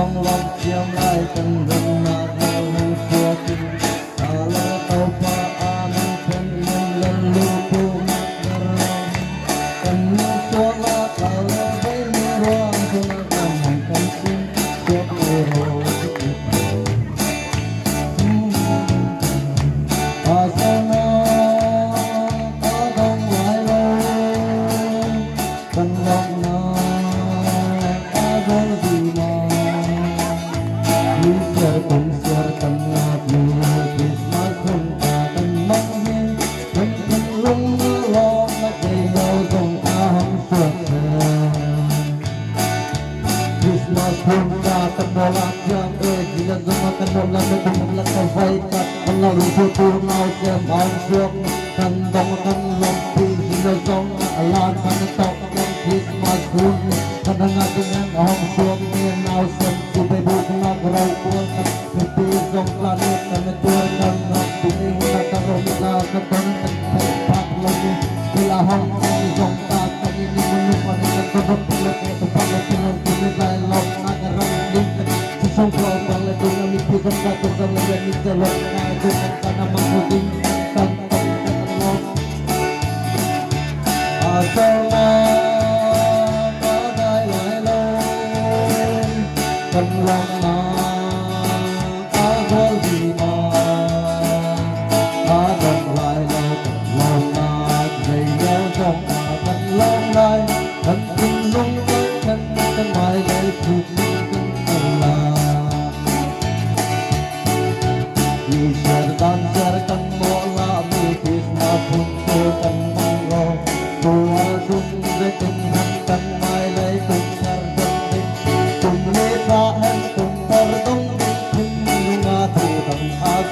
bong lòng chiêm lại cần gần mà theo hương xưa tình ta lỡ tàu pa an thân nhân lần lưu tu mặc đờ cần như xóa lá ta lỡ với mưa roang không làm hành cần xin cho người hồ sao nó ta đông lại lâu cần lòng nó ta vô gì mà như giờ cùng giờ cần ngạt mưa biết nói không ta cần mong hiên cần cần lung lo mà đầy lâu dòng ta không sợ Christmas không ta cần bỏ lạc giang ơi chỉ là do mà cần bỏ lạc để cùng lạc ta vay cắt cần lao đủ số tu nào xem bao xuống cần đông cần lòng thì chỉ là dòng lan cần tóc Christmas không cần ngắt dengan hong xuống miền nào xem chỉ bay buộc lạc rau cuốn cần từ dòng planet cần tuôn cần ngắt cùng lạc ta rong la cần tuôn cần thấy phát lagi bila hong dòng ta cần ini menumpang cần tuôn pelak tempat pelak kini lai long nagarang ling sesong kau bangla dengan mimpi kan tak terlalu yang jalan ngadu karena menguding tentang long asal cần lòng nó ta vô gì mà ta đừng lại lâu cần lòng nó dày nhau trong cần lòng lại cần tình lung cần mãi lại thuộc cần là vì giờ tan giờ cần bỏ la mi kis mà phun tôi cần mong lo tôi dung với tình hắn cần mãi lại cùng nhau cùng lê ta hen cùng ta đông cùng nga thu tầm ác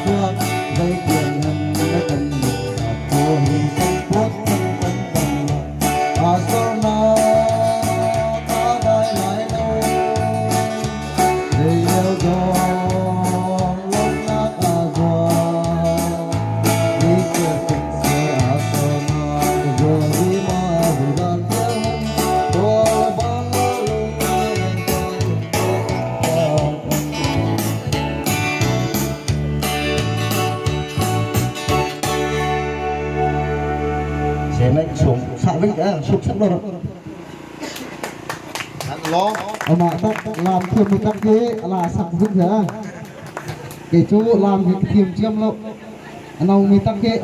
dây tiền hen đã cần được cô hình không quất thân sao na ta đại lại đâu để yêu gió lúc nát gió đi kia cùng xe sao na rồi đi mà vừa đàn tiếng tôi ban sẽ lấy xuống xả vĩnh cái xuống sắp rồi mà bác làm thêm một các cái là sạc vĩnh rồi cái chú làm thì thêm chiêm lâu nào người ta cái